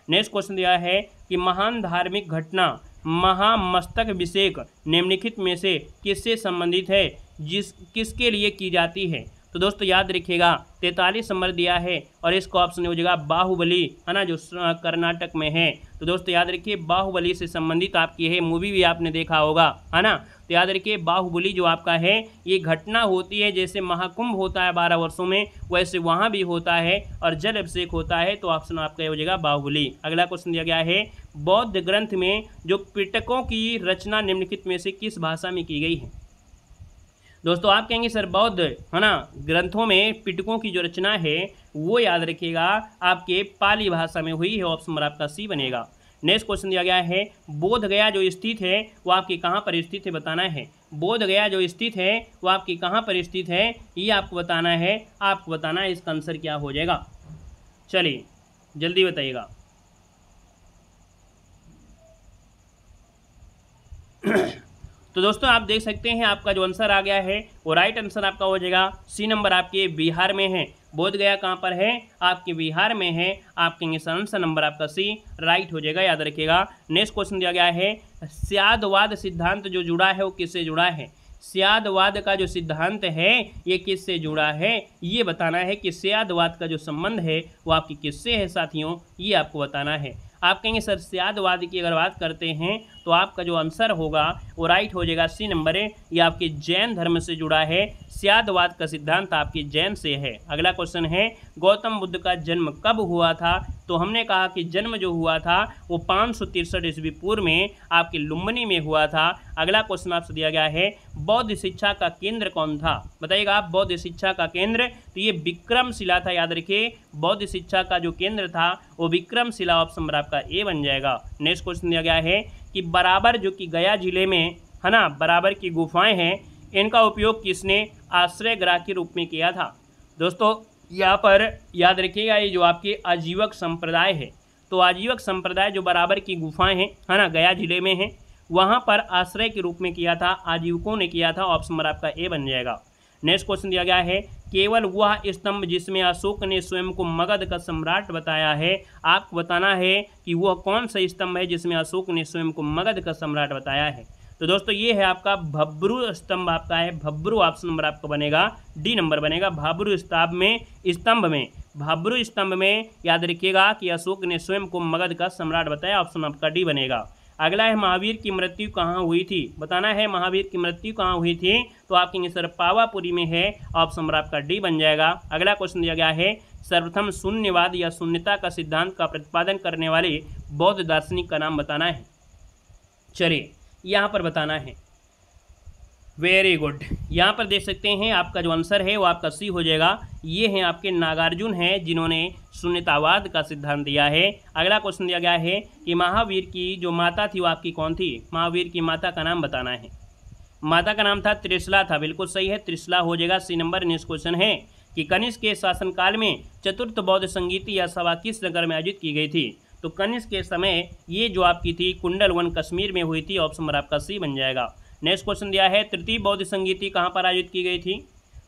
नेक्स्ट क्वेश्चन दिया है कि महान धार्मिक घटना महामस्तक अभिषेक निम्नलिखित में से किससे संबंधित है, किसके लिए की जाती है? तो दोस्तों याद रखिएगा 43 नंबर दिया है और इसका ऑप्शन हो जाएगा बाहुबली, है ना, जो कर्नाटक में है। तो दोस्तों याद रखिए बाहुबली से संबंधित आपकी है, मूवी भी आपने देखा होगा, है ना। तो याद रखिए बाहुबली जो आपका है ये घटना होती है, जैसे महाकुंभ होता है 12 वर्षों में, वैसे वहाँ भी होता है और जल अभिषेक होता है। तो ऑप्शन आपका हो जाएगा बाहुबली। अगला क्वेश्चन दिया गया है बौद्ध ग्रंथ में जो पिटकों की रचना निम्नलिखित में से किस भाषा में की गई है? दोस्तों आप कहेंगे सर बौद्ध, है ना, ग्रंथों में पिटकों की जो रचना है वो याद रखिएगा आपके पाली भाषा में हुई है। ऑप्शन नंबर आपका सी बनेगा। नेक्स्ट क्वेश्चन दिया गया है बोध गया जो स्थित है वो आपकी कहाँ पर स्थित है बताना है। बोध गया जो स्थित है वो आपकी कहाँ पर स्थित है ये आपको बताना है। आपको बताना है इसका आंसर क्या हो जाएगा। चलिए जल्दी बताइएगा। तो दोस्तों आप देख सकते हैं आपका जो आंसर आ गया है वो राइट आंसर आपका हो जाएगा सी नंबर, आपके बिहार में है। बोध गया कहाँ पर है? आपके बिहार में है। आपके आंसर नंबर आपका सी राइट हो जाएगा, याद रखिएगा। नेक्स्ट क्वेश्चन दिया गया है स्यादवाद सिद्धांत जो जुड़ा है वो किससे जुड़ा है? स्यादवाद का जो सिद्धांत है ये किससे जुड़ा है ये बताना है कि स्यादवाद का जो संबंध है वो आपकी किससे है साथियों, ये आपको बताना है। आप कहेंगे सर स्यादवाद की अगर बात करते हैं तो आपका जो आंसर होगा वो राइट हो जाएगा सी नंबर है। ये आपके जैन धर्म से जुड़ा है। स्यादवाद का सिद्धांत आपकी जैन से है। अगला क्वेश्चन है गौतम बुद्ध का जन्म कब हुआ था? तो हमने कहा कि जन्म जो हुआ था वो 563 ईस्वी पूर्व में आपके लुम्बिनी में हुआ था। अगला क्वेश्चन आपसे दिया गया है बौद्ध शिक्षा का केंद्र कौन था? बताइएगा आप। बौद्ध शिक्षा का केंद्र तो ये विक्रमशिला था, याद रखिए। बौद्ध शिक्षा का जो केंद्र था वो विक्रमशिला। ऑप्शन नंबर आपका ए बन जाएगा। नेक्स्ट क्वेश्चन दिया गया है कि बराबर जो कि गया जिले में, है ना, बराबर की गुफाएं हैं, इनका उपयोग किसने आश्रय गृह के रूप में किया था? दोस्तों यहाँ पर याद रखिएगा ये जो आपके आजीवक संप्रदाय है, तो आजीवक संप्रदाय जो बराबर की गुफाएं हैं, है ना, गया जिले में है, वहाँ पर आश्रय के रूप में किया था, आजीवकों ने किया था। ऑप्शन नंबर आपका ए बन जाएगा। नेक्स्ट क्वेश्चन दिया गया है केवल वह स्तंभ जिसमें अशोक ने स्वयं को मगध का सम्राट बताया है। आपको बताना है कि वह कौन सा स्तंभ है जिसमें अशोक ने स्वयं को मगध का सम्राट बताया है। तो दोस्तों ये है आपका भब्रू स्तंभ आपका है। भब्रू ऑप्शन नंबर आपका बनेगा डी नंबर बनेगा। भब्रू स्तंभ में भाब्रू स्तंभ में याद रखिएगा कि अशोक ने स्वयं को मगध का सम्राट बताया। ऑप्शन आपका डी बनेगा। अगला है महावीर की मृत्यु कहाँ हुई थी, बताना है महावीर की मृत्यु कहाँ हुई थी, तो आपके आंसर पावापुरी में है। ऑप्शन आपका डी बन जाएगा। अगला क्वेश्चन दिया गया है सर्वप्रथम शून्यवाद या शून्यता का सिद्धांत का प्रतिपादन करने वाले बौद्ध दार्शनिक का नाम बताना है। चलिए यहाँ पर बताना है। वेरी गुड, यहाँ पर देख सकते हैं आपका जो आंसर है वो आपका सी हो जाएगा। ये हैं आपके नागार्जुन हैं जिन्होंने शून्यतावाद का सिद्धांत दिया है। अगला क्वेश्चन दिया गया है कि महावीर की जो माता थी वो आपकी कौन थी, महावीर की माता का नाम बताना है। माता का नाम था त्रिशला था, बिल्कुल सही है, त्रिशला हो जाएगा सी नंबर। नेक्स्ट क्वेश्चन है कि कनिष्क के शासनकाल में चतुर्थ बौद्ध संगीति या सभा किस नगर में आयोजित की गई थी, तो कनिष्क के समय ये जो आपकी थी कुंडलवन कश्मीर में हुई थी। ऑप्शन आपका सी बन जाएगा। नेक्स्ट क्वेश्चन दिया है तृतीय बौद्ध संगीति कहाँ पर आयोजित की गई थी,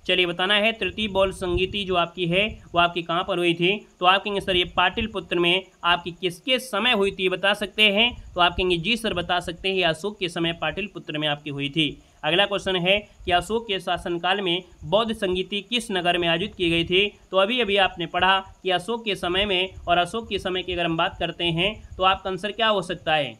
चलिए बताना है तृतीय बौद्ध संगीति जो आपकी है वो आपकी कहाँ पर हुई थी, तो आप कहेंगे सर ये पाटलिपुत्र में आपकी किसके समय हुई थी बता सकते हैं, तो आप कहेंगे जी सर बता सकते हैं अशोक के समय पाटलिपुत्र में आपकी हुई थी। अगला क्वेश्चन है कि अशोक के शासनकाल में बौद्ध संगीति किस नगर में आयोजित की गई थी, तो अभी अभी आपने पढ़ा कि अशोक के समय में, और अशोक के समय की अगर हम बात करते हैं तो आपका आंसर क्या हो सकता है,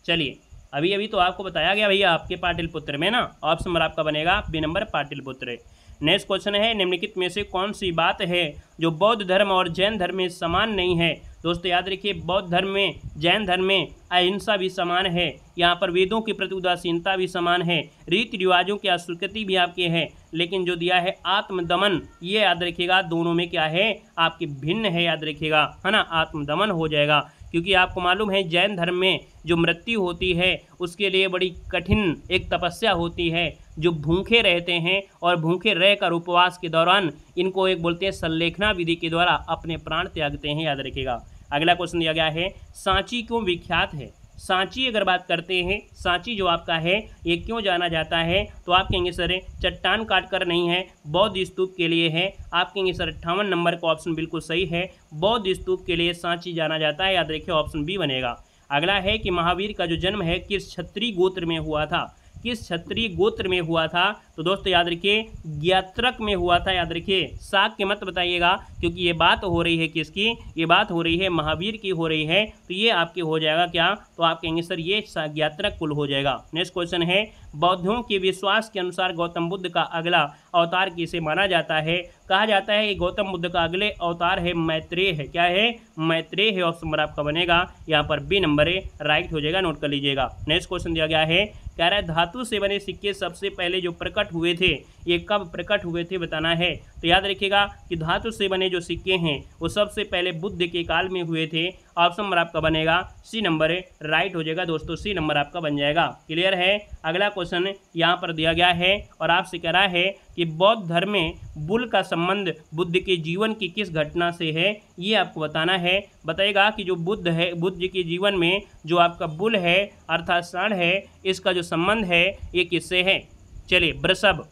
चलिए अभी अभी तो आपको बताया गया भैया आपके पाटलिपुत्र में ना। ऑप्शन आपका बनेगा B number Pataliputra. Next question है निम्नलिखित में से कौन सी बात है जो बौद्ध धर्म और जैन धर्म में समान नहीं है। दोस्तों याद रखिए बौद्ध धर्म में, जैन धर्म में अहिंसा भी समान है, यहाँ पर वेदों की प्रति उदासीनता भी समान है, रीति रिवाजों की अस्वीकृति भी आपके है, लेकिन जो दिया है आत्मदमन, ये याद रखिएगा दोनों में क्या है आपके भिन्न है, याद रखिएगा है ना, आत्मदमन हो जाएगा। क्योंकि आपको मालूम है जैन धर्म में जो मृत्यु होती है उसके लिए बड़ी कठिन एक तपस्या होती है, जो भूखे रहते हैं और भूखे रहकर उपवास के दौरान इनको एक बोलते हैं संलेखना विधि के द्वारा अपने प्राण त्यागते हैं, याद रखिएगा। अगला क्वेश्चन दिया गया है सांची क्यों विख्यात है। सांची अगर बात करते हैं, सांची जो आपका है ये क्यों जाना जाता है, तो आप कहेंगे सर चट्टान काटकर नहीं है, बौद्ध स्तूप के लिए है। आप कहेंगे सर 58 नंबर का ऑप्शन बिल्कुल सही है, बौद्ध स्तूप के लिए सांची जाना जाता है, याद रखिए ऑप्शन बी बनेगा। अगला है कि महावीर का जो जन्म है किस क्षत्रिय गोत्र में हुआ था, किस क्षत्रिय गोत्र में हुआ था, तो दोस्तों याद रखिए ज्ञात्रक में हुआ था, याद रखिए शाक के मत बताइएगा क्योंकि ये बात हो रही है किसकी, ये बात हो रही है महावीर की हो रही है, तो ये आपके हो जाएगा क्या, तो आप कहेंगे सर ये ज्ञात्रक कुल हो जाएगा। नेक्स्ट क्वेश्चन है बौद्धों के विश्वास के अनुसार गौतम बुद्ध का अगला अवतार किसे माना जाता है। कहा जाता है कि गौतम बुद्ध का अगले अवतार है मैत्रेय है, क्या है मैत्रेय है। ऑप्शन आपका बनेगा यहाँ पर बी नंबर है, राइट हो जाएगा, नोट कर लीजिएगा। नेक्स्ट क्वेश्चन दिया गया है कह रहा है धातु से बने सिक्के सबसे पहले जो प्रकट हुए थे ये कब प्रकट हुए थे बताना है, तो याद रखिएगा कि धातु से बने जो सिक्के हैं वो सबसे पहले बुद्ध के काल में हुए थे। ऑप्शन नंबर आपका बनेगा सी नंबर है, राइट हो जाएगा दोस्तों, सी नंबर आपका बन जाएगा। क्लियर है। अगला क्वेश्चन यहाँ पर दिया गया है और आपसे कह रहा है कि बौद्ध धर्म में बुल का संबंध बुद्ध के जीवन की किस घटना से है, ये आपको बताना है। बताएगा कि जो बुद्ध है, बुद्ध जी के जीवन में जो आपका बुल है अर्थात सांड है, इसका जो संबंध है ये किससे है। चलिए वृषभ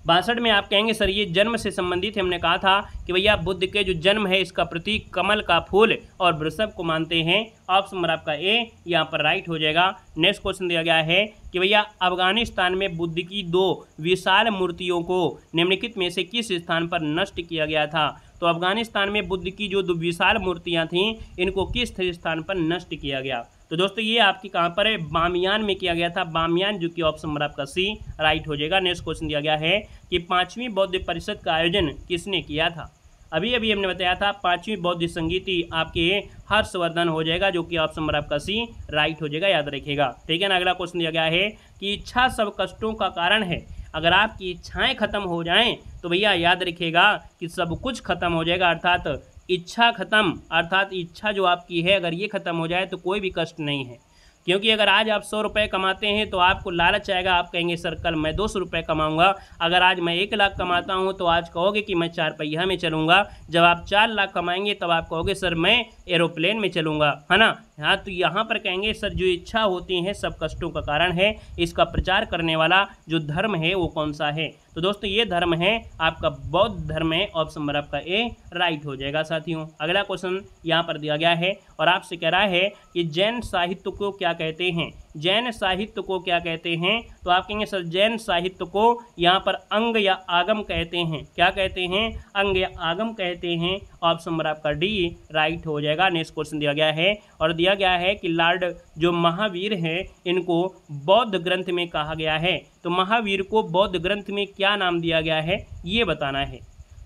62 में आप कहेंगे सर ये जन्म से संबंधित है। हमने कहा था कि भैया बुद्ध के जो जन्म है इसका प्रतीक कमल का फूल और वृषभ को मानते हैं। ऑप्शन नंबर आपका ए यहाँ पर राइट हो जाएगा। नेक्स्ट क्वेश्चन दिया गया है कि भैया अफगानिस्तान में बुद्ध की 2 विशाल मूर्तियों को निम्नलिखित में से किस स्थान पर नष्ट किया गया था। तो अफगानिस्तान में बुद्ध की जो 2 विशाल मूर्तियाँ थीं इनको किस स्थान पर नष्ट किया गया। तो दोस्तों ये आपकी कहाँ पर है, बामियान में किया गया था, बामियान, जो कि ऑप्शन नंबर आपका सी राइट हो जाएगा। नेक्स्ट क्वेश्चन दिया गया है कि 5वीं बौद्ध परिषद का आयोजन किसने किया था। अभी अभी हमने बताया था 5वीं बौद्ध संगीति आपके हर्षवर्धन हो जाएगा, जो कि ऑप्शन नंबर आपका सी राइट हो जाएगा, याद रखिएगा। ठीक है ना। अगला क्वेश्चन दिया गया है कि इच्छा सब कष्टों का कारण है। अगर आपकी इच्छाएं खत्म हो जाएं तो भैया याद रखिएगा कि सब कुछ खत्म हो जाएगा, अर्थात इच्छा खत्म, अर्थात इच्छा जो आपकी है अगर ये खत्म हो जाए तो कोई भी कष्ट नहीं है। क्योंकि अगर आज आप 100 रुपये कमाते हैं तो आपको लालच आएगा, आप कहेंगे सर कल मैं 200 रुपये कमाऊंगा। अगर आज मैं 1 लाख कमाता हूं तो आज कहोगे कि मैं 4 पहिया में चलूंगा। जब आप 4 लाख कमाएंगे तब आप कहोगे सर मैं एरोप्लेन में चलूंगा, है ना। हाँ, तो यहाँ पर कहेंगे सर जो इच्छा होती है सब कष्टों का कारण है, इसका प्रचार करने वाला जो धर्म है वो कौन सा है? तो दोस्तों ये धर्म है आपका बौद्ध धर्म है। ऑप्शन नंबर आपका ए राइट हो जाएगा साथियों। अगला क्वेश्चन यहाँ पर दिया गया है और आपसे कह रहा है कि जैन साहित्य को क्या कहते हैं? जैन साहित्य को क्या कहते हैं? तो आप कहेंगे सर जैन साहित्य को यहाँ पर अंग या आगम कहते हैं। क्या कहते हैं? अंग या आगम कहते हैं। ऑप्शन नंबर आपका डी राइट हो जाएगा। नेक्स्ट क्वेश्चन दिया गया है और दिया गया है कि लॉर्ड जो महावीर हैं इनको बौद्ध ग्रंथ में कहा गया है। तो महावीर को बौद्ध ग्रंथ में क्या नाम दिया गया है ये बताना है।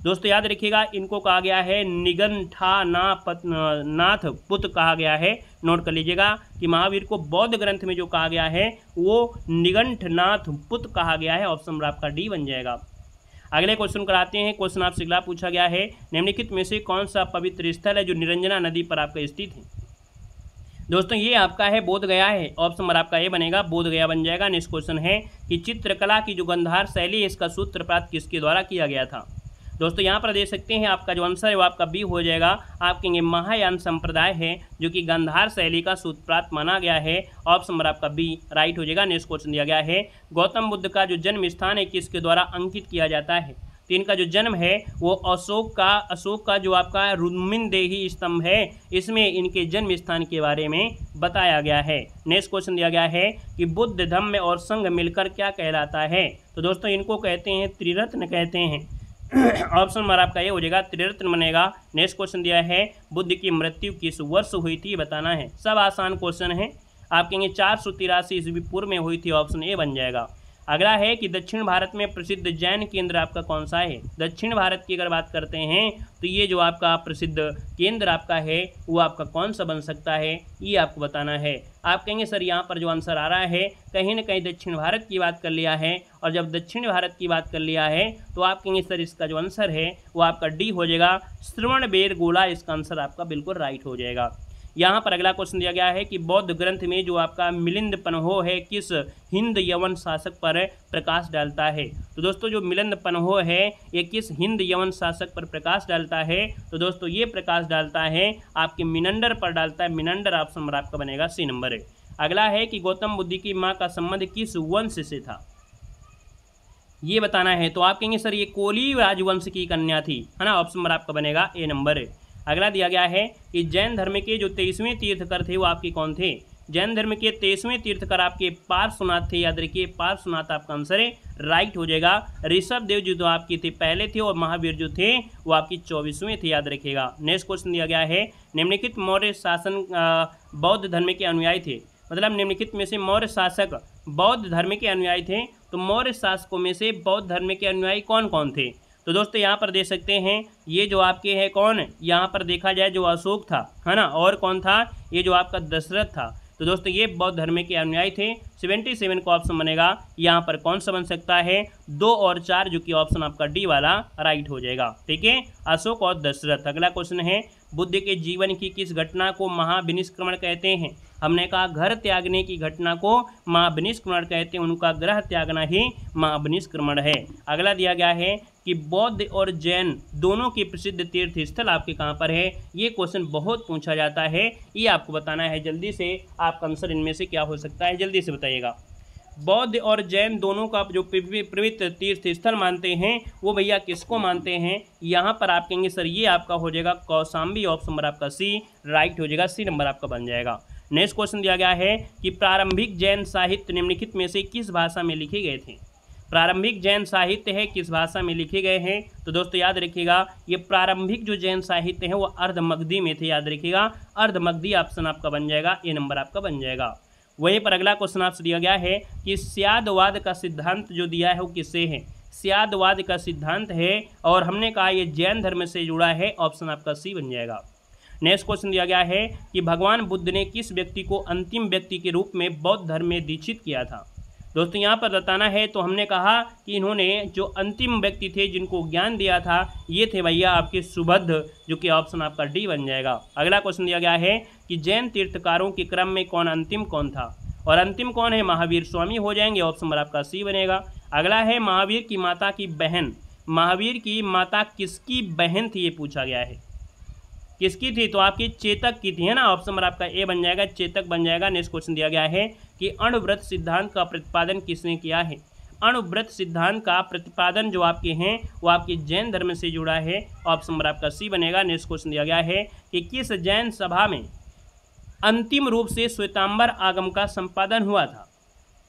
दोस्तों याद रखिएगा, इनको कहा गया है निगंठानाथ पुत्र कहा गया है। नोट कर लीजिएगा कि महावीर को बौद्ध ग्रंथ में जो कहा गया है वो निगंठनाथ पुत्र कहा गया है। ऑप्शन नंबर आपका डी बन जाएगा। अगले क्वेश्चन कराते हैं। क्वेश्चन आपसे अगला पूछा गया है, निम्नलिखित में से कौन सा पवित्र स्थल है जो निरंजना नदी पर आपका स्थित है? दोस्तों ये आपका है बोध गया है। ऑप्शन नंबर आपका ए बनेगा, बोध गया बन जाएगा। नेक्स्ट क्वेश्चन है कि चित्रकला की जो गंधार शैली है इसका सूत्रपात किसके द्वारा किया गया था? दोस्तों यहाँ पर देख सकते हैं आपका जो आंसर है वो आपका बी हो जाएगा। आप कहेंगे महायान संप्रदाय है जो कि गंधार शैली का सूत्रपात माना गया है। ऑप्शन नंबर आपका बी राइट हो जाएगा। नेक्स्ट क्वेश्चन दिया गया है, गौतम बुद्ध का जो जन्म स्थान है किसके द्वारा अंकित किया जाता है? तो इनका जो जन्म है वो अशोक का जो आपका रुद्रमदेही स्तंभ है इसमें इनके जन्म स्थान के बारे में बताया गया है। नेक्स्ट क्वेश्चन दिया गया है कि बुद्ध धम्म और संघ मिलकर क्या कहलाता है? तो दोस्तों इनको कहते हैं त्रिरत्न कहते हैं। ऑप्शन नंबर आपका ये हो जाएगा, त्रिरत्न बनेगा। नेक्स्ट क्वेश्चन दिया है, बुद्ध की मृत्यु किस वर्ष हुई थी बताना है। सब आसान क्वेश्चन है। आप कहेंगे 483 ईस्वी पूर्व में हुई थी। ऑप्शन ए बन जाएगा। अगला है कि दक्षिण भारत में प्रसिद्ध जैन केंद्र आपका कौन सा है? दक्षिण भारत की अगर बात करते हैं तो ये जो आपका प्रसिद्ध केंद्र आपका है वो आपका कौन सा बन सकता है ये आपको बताना है। आप कहेंगे सर यहाँ पर जो आंसर आ रहा है कहीं ना कहीं दक्षिण भारत की बात कर लिया है, और जब दक्षिण भारत की बात कर लिया है तो आप कहेंगे सर इसका जो आंसर है वो आपका डी हो जाएगा, श्रवणबेलगोला इसका आंसर आपका बिल्कुल राइट हो जाएगा। यहाँ पर अगला क्वेश्चन दिया गया है कि बौद्ध ग्रंथ में जो आपका मिलिंद पन्हो है किस हिंद यवन शासक पर प्रकाश डालता है? तो दोस्तों जो मिलिंद पन्हो है ये किस हिंद यवन शासक पर प्रकाश डालता है? तो दोस्तों ये प्रकाश डालता है आपके मिनंडर पर डालता है। मिनंडर ऑप्शन नंबर आपका बनेगा सी नंबर है। अगला है कि गौतम बुद्ध की माँ का संबंध किस वंश से था ये बताना है। तो आप कहेंगे सर ये कोली राजवंश की कन्या थी, है ना। ऑप्शन नंबर आपका बनेगा ए नंबर है। अगला दिया गया है कि जैन धर्म के जो 23वें तीर्थकर थे वो आपके कौन थे? जैन धर्म के 23वें तीर्थकर आपके पार्श्वनाथ थे। याद रखिए पार्श्वनाथ आपका आंसर है, राइट हो जाएगा। ऋषभ देव जी तो आपकी थे पहले थे और महावीर जो थे वो आपकी 24वें थे, याद रखिएगा। नेक्स्ट क्वेश्चन दिया गया है, निम्नलिखित मौर्य शासन बौद्ध धर्म के अनुयायी थे। मतलब निम्नलिखित में से मौर्य शासक बौद्ध धर्म के अनुयायी थे, तो मौर्य शासकों में से बौद्ध धर्म के अनुयायी कौन कौन थे? तो दोस्तों यहाँ पर देख सकते हैं ये जो आपके है कौन, यहाँ पर देखा जाए जो अशोक था, है ना, और कौन था, ये जो आपका दशरथ था। तो दोस्तों ये बौद्ध धर्म के अनुयायी थे। 77 का ऑप्शन बनेगा। यहाँ पर कौन सा बन सकता है? 2 और 4 जो कि ऑप्शन आपका डी वाला राइट हो जाएगा। ठीक है, अशोक और दशरथ। अगला क्वेश्चन है, बुद्ध के जीवन की किस घटना को महाविनिष्क्रमण कहते हैं? हमने कहा घर त्यागने की घटना को महाविनिष्क्रमण कहते हैं, उनका ग्रह त्यागना ही महाविनिष्क्रमण है। अगला दिया गया है कि बौद्ध और जैन दोनों के प्रसिद्ध तीर्थ स्थल आपके कहाँ पर है? ये क्वेश्चन बहुत पूछा जाता है, ये आपको बताना है। जल्दी से आपका आंसर इनमें से क्या हो सकता है, जल्दी से बताइएगा। बौद्ध और जैन दोनों का जो पवित्र तीर्थ स्थल मानते हैं वो भैया किसको मानते हैं? यहाँ पर आप कहेंगे सर ये आपका हो जाएगा कौशाम्बी। ऑप्शन नंबर आपका सी राइट हो जाएगा, सी नंबर आपका बन जाएगा। नेक्स्ट क्वेश्चन दिया गया है कि प्रारंभिक जैन साहित्य निम्नलिखित में से किस भाषा में लिखे गए थे? प्रारंभिक जैन साहित्य है किस भाषा में लिखे गए हैं? तो दोस्तों याद रखिएगा ये प्रारंभिक जो जैन साहित्य है वो अर्धमगधी में थे, याद रखिएगा अर्धमगधी ऑप्शन आपका बन जाएगा, ए नंबर आपका बन जाएगा। वहीं पर अगला क्वेश्चन आपसे दिया गया है कि स्यादवाद का सिद्धांत जो दिया है वो किससे है? स्यादवाद का सिद्धांत है और हमने कहा ये जैन धर्म से जुड़ा है, ऑप्शन आपका सी बन जाएगा। नेक्स्ट क्वेश्चन दिया गया है कि भगवान बुद्ध ने किस व्यक्ति को अंतिम व्यक्ति के रूप में बौद्ध धर्म में दीक्षित किया था? दोस्तों यहाँ पर बताना है, तो हमने कहा कि इन्होंने जो अंतिम व्यक्ति थे जिनको ज्ञान दिया था ये थे भैया आपके सुबुद्ध, जो कि ऑप्शन आपका डी बन जाएगा। अगला क्वेश्चन दिया गया है कि जैन तीर्थकारों के क्रम में कौन अंतिम कौन था? और अंतिम कौन है? महावीर स्वामी हो जाएंगे, ऑप्शन नंबर आपका सी बनेगा। अगला है महावीर की माता की बहन। महावीर की माता किसकी बहन थी ये पूछा गया है। किसकी थी? तो आपकी चेतक की थी, है ना। ऑप्शन नंबर आपका ए बन जाएगा, चेतक बन जाएगा। नेक्स्ट क्वेश्चन दिया गया है कि अणुव्रत सिद्धांत का प्रतिपादन किसने किया है? अणुव्रत सिद्धांत का प्रतिपादन जो आपके हैं वो आपके जैन धर्म से जुड़ा है। ऑप्शन नंबर आपका सी बनेगा। नेक्स्ट क्वेश्चन दिया गया है कि किस जैन सभा में अंतिम रूप से श्वेतांबर आगम का संपादन हुआ था?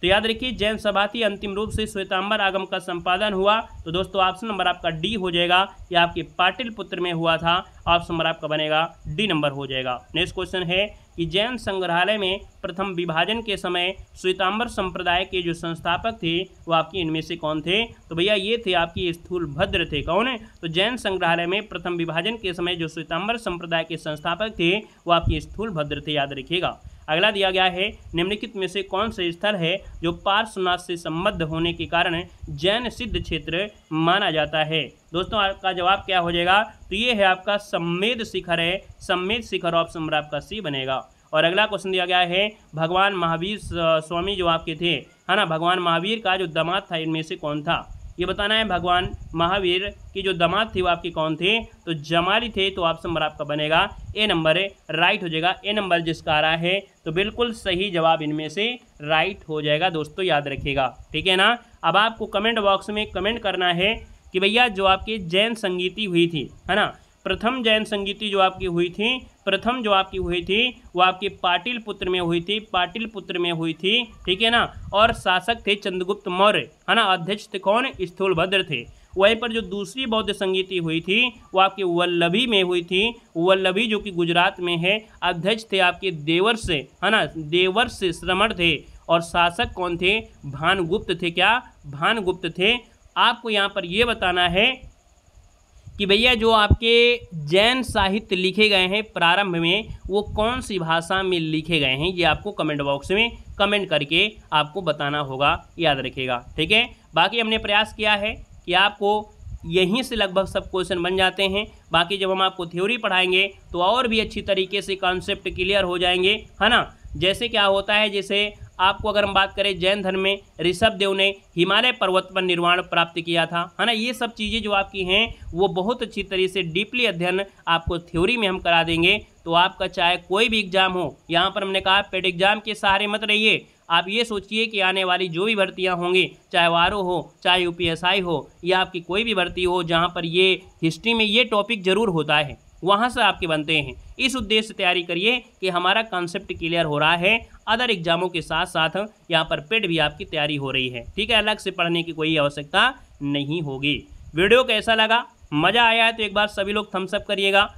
तो याद रखिए, जैन सभा थी, अंतिम रूप से श्वेतांबर आगम का संपादन हुआ। तो दोस्तों ऑप्शन नंबर आपका डी हो जाएगा, ये आपके पाटलिपुत्र में हुआ था। ऑप्शन नंबर आपका बनेगा डी नंबर हो जाएगा। नेक्स्ट क्वेश्चन है कि जैन संग्रहालय में प्रथम विभाजन के समय श्वेतांबर संप्रदाय के जो संस्थापक थे वो आपके इनमें से कौन थे? तो भैया ये थे आपकी स्थूलभद्र थे। कौन है? तो जैन संग्रहालय में प्रथम विभाजन के समय जो श्वेतांबर संप्रदाय के संस्थापक थे वो आपके स्थूलभद्र थे, याद रखिएगा। अगला दिया गया है निम्नलिखित में से कौन से स्थल है जो पार्श्वनाथ से संबद्ध होने के कारण जैन सिद्ध क्षेत्र माना जाता है? दोस्तों आपका जवाब क्या हो जाएगा? तो ये है आपका सम्मेद शिखर है, सम्मेद शिखर। ऑप्शन नंबर आपका सी बनेगा। और अगला क्वेश्चन दिया गया है भगवान महावीर स्वामी जो आपके थे, है ना, भगवान महावीर का जो दामाद था इनमें से कौन था? ये बताना है भगवान महावीर की जो दामाद थे वो आपके कौन थे? तो जमाली थे। तो ऑप्शन नंबर आपका बनेगा ए नंबर है, राइट हो जाएगा। ए नंबर जिसका आ रहा है तो बिल्कुल सही जवाब इनमें से राइट हो जाएगा दोस्तों, याद रखिएगा, ठीक है ना। अब आपको कमेंट बॉक्स में कमेंट करना है कि भैया जो आपकी जैन संगीति हुई थी, है ना, प्रथम जैन संगीति जो आपकी हुई थी, प्रथम जो आपकी हुई थी वो आपके पाटलिपुत्र में हुई थी, पाटलिपुत्र में हुई थी, ठीक है ना। और शासक थे चंद्रगुप्त मौर्य, है ना। अध्यक्ष थे कौन? स्थूलभद्र थे। वहीं पर जो दूसरी बौद्ध संगीति हुई थी वो आपके वल्लभी में हुई थी, वल्लभी जो कि गुजरात में है। अध्यक्ष थे आपके देवर्ष से, है ना, देवर्ष से श्रमण थे। और शासक कौन थे? भानुगुप्त थे। क्या? भानुगुप्त थे। आपको यहाँ पर ये बताना है कि भैया जो आपके जैन साहित्य लिखे गए हैं प्रारंभ में वो कौन सी भाषा में लिखे गए हैं, ये आपको कमेंट बॉक्स में कमेंट करके आपको बताना होगा, याद रखिएगा, ठीक है। बाकी हमने प्रयास किया है कि आपको यहीं से लगभग सब क्वेश्चन बन जाते हैं। बाकी जब हम आपको थ्योरी पढ़ाएंगे तो और भी अच्छी तरीके से कॉन्सेप्ट क्लियर हो जाएंगे, है ना। जैसे क्या होता है, जैसे आपको अगर हम बात करें जैन धर्म में ऋषभ देव ने हिमालय पर्वत पर निर्वाण प्राप्त किया था, है ना। ये सब चीज़ें जो आपकी हैं वो बहुत अच्छी तरीके से डीपली अध्ययन आपको थ्योरी में हम करा देंगे। तो आपका चाहे कोई भी एग्जाम हो, यहाँ पर हमने कहा पेड एग्जाम के सहारे मत रहिए। आप ये सोचिए कि आने वाली जो भी भर्तियाँ होंगी, चाहे वारो हो, चाहे यूपीएसआई हो, या आपकी कोई भी भर्ती हो जहाँ पर ये हिस्ट्री में ये टॉपिक जरूर होता है, वहाँ से आपके बनते हैं। इस उद्देश्य से तैयारी करिए कि हमारा कॉन्सेप्ट क्लियर हो रहा है। अदर एग्जामों के साथ साथ यहाँ पर पेड भी आपकी तैयारी हो रही है, ठीक है। अलग से पढ़ने की कोई आवश्यकता नहीं होगी। वीडियो कैसा लगा? मज़ा आया है तो एक बार सभी लोग थम्स अप करिएगा,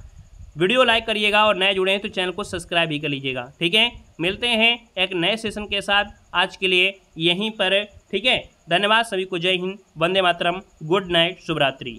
वीडियो लाइक करिएगा, और नए जुड़े हैं तो चैनल को सब्सक्राइब भी कर लीजिएगा, ठीक है। मिलते हैं एक नए सेशन के साथ, आज के लिए यहीं पर, ठीक है। धन्यवाद सभी को, जय हिंद, वंदे मातरम, गुड नाइट, शुभ रात्रि।